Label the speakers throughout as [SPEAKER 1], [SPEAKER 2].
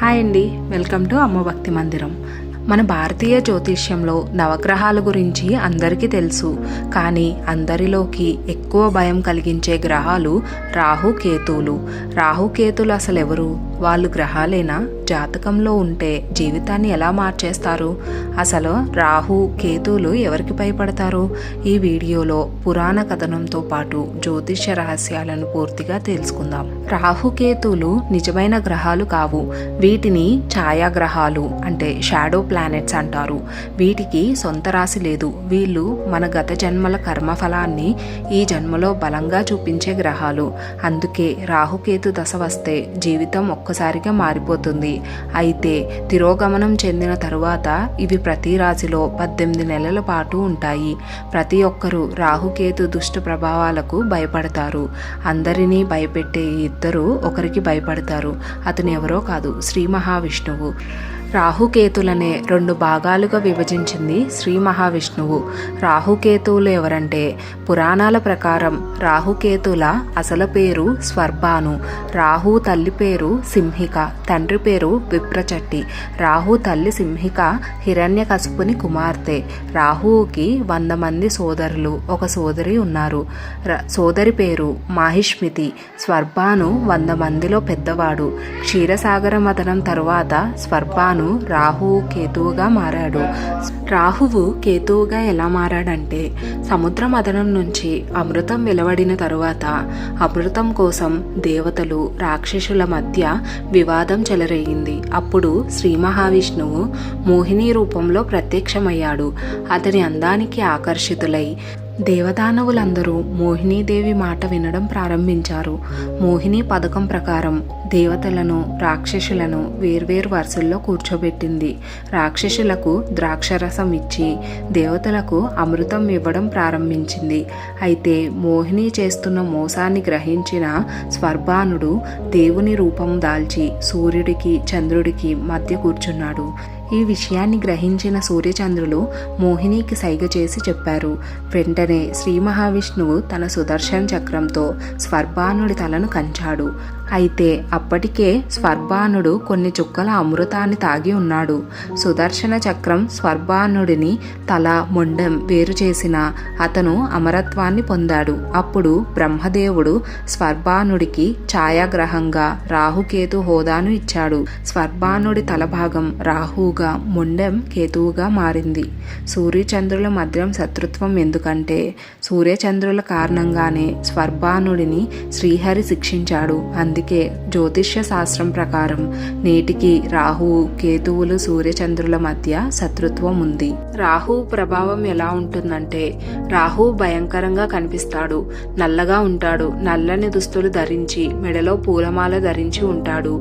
[SPEAKER 1] Hi అండి, welcome to అమ్మ భక్తి మందిరం. మన భారతీయ జ్యోతిష్యంలో నవగ్రహాల గురించి అందరికీ తెలుసు. కానీ అందరిలోకి ఎక్కువ భయం కలిగించే గ్రహాలు రాహుకేతువులు. రాహుకేతులు అసలు ఎవరు? వాళ్ళు గ్రహాలేనా? జాతకంలో ఉంటే జీవితాన్ని ఎలా మార్చేస్తారు? అసలు రాహు కేతువులు ఎవరికి భయపడతారు? ఈ వీడియోలో పురాణ కథనంతో పాటు జ్యోతిష్య రహస్యాలను పూర్తిగా తెలుసుకుందాం. రాహుకేతువులు నిజమైన గ్రహాలు కావు. వీటిని ఛాయాగ్రహాలు అంటే షాడో ప్లానెట్స్ అంటారు. వీటికి సొంత రాశి లేదు. వీళ్ళు మన గత జన్మల కర్మఫలాన్ని ఈ జన్మలో బలంగా చూపించే గ్రహాలు. అందుకే రాహుకేతు దశ వస్తే జీవితం ఒక్కసారిగా మారిపోతుంది. అయితే తిరోగమనం చెందిన తరువాత ఇవి ప్రతి రాశిలో 18 నెలల పాటు ఉంటాయి. ప్రతి ఒక్కరూ రాహుకేతు దుష్ట ప్రభావాలకు భయపడతారు. అందరినీ భయపెట్టే ఇద్దరు ఒకరికి భయపడతారు. అతను ఎవరో కాదు, శ్రీ మహావిష్ణువు. రాహుకేతులనే 2 భాగాలుగా విభజించింది శ్రీ మహావిష్ణువు. రాహుకేతువులు ఎవరంటే, పురాణాల ప్రకారం రాహుకేతుల అసలు పేరు స్వర్బాను. రాహు తల్లి పేరు సింహిక, తండ్రి పేరు విప్రచట్టి. రాహు తల్లి సింహిక హిరణ్యకశిపుని కుమార్తె. రాహువుకి 100 మంది సోదరులు, ఒక సోదరి ఉన్నారు. సోదరి పేరు మాహిష్మితి. స్వర్బాను 100 మందిలో పెద్దవాడు. క్షీరసాగర మథనం తరువాత స్వర్బాను రాహువు కేతువుగా మారాడు. రాహువు కేతువుగా ఎలా మారాడంటే, సముద్ర మథనం నుంచి అమృతం వెలువడిన తరువాత అమృతం కోసం దేవతలు రాక్షసుల మధ్య వివాదం చెలరేగింది. అప్పుడు శ్రీ మహావిష్ణువు మోహిని రూపంలో ప్రత్యక్షమయ్యాడు. అతని అందానికి ఆకర్షితులై దేవదానవులందరూ మోహినీదేవి మాట వినడం ప్రారంభించారు. మోహిని పథకం ప్రకారం దేవతలను రాక్షసులను వేర్వేరు వరుసల్లో కూర్చోబెట్టింది. రాక్షసులకు ద్రాక్షరసం ఇచ్చి దేవతలకు అమృతం ఇవ్వడం ప్రారంభించింది. అయితే మోహిని చేస్తున్న మోసాన్ని గ్రహించిన స్వర్బానుడు దేవుని రూపం దాల్చి సూర్యుడికి చంద్రుడికి మధ్య కూర్చున్నాడు. ఈ విషయాన్ని గ్రహించిన సూర్యచంద్రులు మోహినికి సైగ చేసి చెప్పారు. వెంటనే శ్రీ మహావిష్ణువు తన సుదర్శన చక్రంతో స్వర్బానుడి తలను కంచాడు. అయితే అప్పటికే స్వర్బానుడు కొన్ని చుక్కల అమృతాన్ని తాగి ఉన్నాడు. సుదర్శన చక్రం స్వర్బానుడిని తల మొండెం వేరు చేసిన అతను అమరత్వాన్ని పొందాడు. అప్పుడు బ్రహ్మదేవుడు స్వర్బానుడికి ఛాయాగ్రహంగా రాహుకేతు హోదాను ఇచ్చాడు. స్వర్బానుడి తలభాగం రాహువుగా, మొండెం కేతువుగా మారింది. సూర్యచంద్రుల మధ్య శత్రుత్వం ఎందుకంటే, సూర్యచంద్రుల కారణంగానే స్వర్బానుడిని శ్రీహరి శిక్షించాడు. అందుకే జ్యోతిష్య శాస్త్రం ప్రకారం నేటికి రాహువు కేతువులు సూర్యచంద్రుల మధ్య శత్రుత్వం ఉంది. రాహువు ప్రభావం ఎలా ఉంటుందంటే, రాహువు భయంకరంగా కనిపిస్తాడు. నల్లగా ఉంటాడు. నల్లని దుస్తులు ధరించి మెడలో పూలమాల ధరించి ఉంటాడు.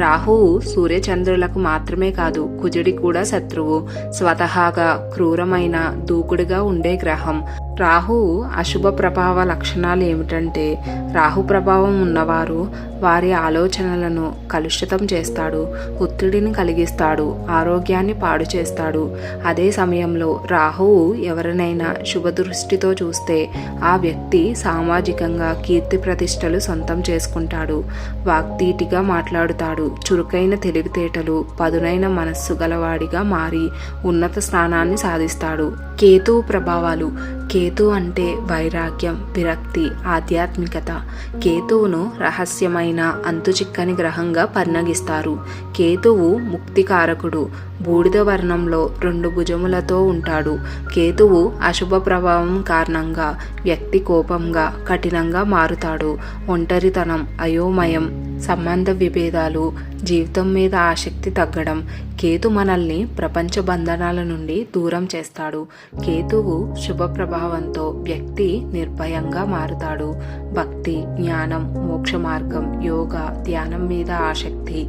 [SPEAKER 1] రాహువు సూర్యచంద్రులకు మాత్రమే కాదు, కుజుడి కూడా శత్రువు. స్వతహాగా క్రూరమైన దూకుడుగా ఉండే గ్రహం. రాహువు అశుభ ప్రభావ లక్షణాలు ఏమిటంటే, రాహు ప్రభావం ఉన్నవారు వారి ఆలోచనలను కలుషితం చేస్తాడు, ఒత్తిడిని కలిగిస్తాడు, ఆరోగ్యాన్ని పాడు చేస్తాడు. అదే సమయంలో రాహువు ఎవరినైనా శుభదృష్టితో చూస్తే ఆ వ్యక్తి సామాజికంగా కీర్తి ప్రతిష్టలు సొంతం చేసుకుంటాడు. వాగ్దీటిగా మాట్లాడుతాడు. చురుకైన తెలివితేటలు, పదునైన మనస్సు గలవాడిగా మారి ఉన్నత స్థానాన్ని సాధిస్తాడు. కేతువు ప్రభావాలు. కేతు అంటే వైరాగ్యం, విరక్తి, ఆధ్యాత్మికత. కేతువును రహస్యమైన అంతుచిక్కని గ్రహంగా పరిగణిస్తారు. కేతువు ముక్తికారకుడు. బూడిద వర్ణంలో 2 భుజములతో ఉంటాడు. కేతువు అశుభ ప్రభావం కారణంగా వ్యక్తి కోపంగా, కఠినంగా మారుతాడు. ఒంటరితనం, అయోమయం, సంబంధ విభేదాలు, జీవితం మీద ఆసక్తి తగ్గడం. కేతు మనల్ని ప్రపంచ బంధనాల నుండి దూరం చేస్తాడు. కేతువు శుభ ప్రభావంతో వ్యక్తి నిర్భయంగా మారుతాడు. భక్తి, జ్ఞానం, మోక్ష మార్గం, యోగా, ధ్యానం మీద ఆసక్తి.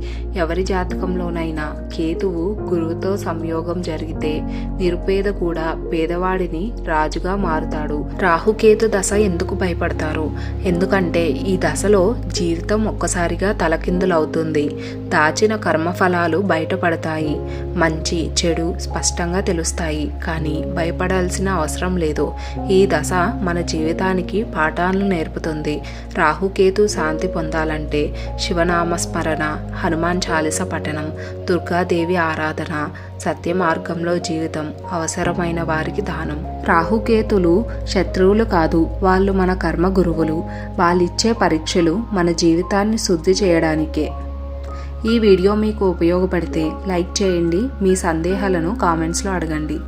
[SPEAKER 1] ఎవరి జాతకంలోనైనా కేతువు గురువుతో సంయోగం జరిగితే నిరుపేద కూడా పేదవాడిని రాజుగా మారుతాడు. రాహుకేతు దశ ఎందుకు భయపడతారు? ఎందుకంటే ఈ దశలో జీవితం ఒక్కసారిగా ఒక్కసారిగా తలకిందులవుతుంది. దాచిన కర్మఫలాలు బయటపడతాయి. మంచి చెడు స్పష్టంగా తెలుస్తాయి. కానీ భయపడాల్సిన అవసరం లేదు. ఈ దశ మన జీవితానికి పాఠాలను నేర్పుతుంది. రాహుకేతు శాంతి పొందాలంటే శివనామస్మరణ, హనుమాన్ చాలీస పఠనం, దుర్గాదేవి ఆరాధన, సత్య మార్గంలో జీవితం, అవసరమైన వారికి దానం. రాహుకేతులు శత్రువులు కాదు, వాళ్ళు మన కర్మ గురువులు. వాళ్ళిచ్చే పరీక్షలు మన జీవితాన్ని శుద్ధి చేయడానికే. ఈ వీడియో మీకు ఉపయోగపడితే లైక్ చేయండి. మీ సందేహాలను కామెంట్స్లో అడగండి.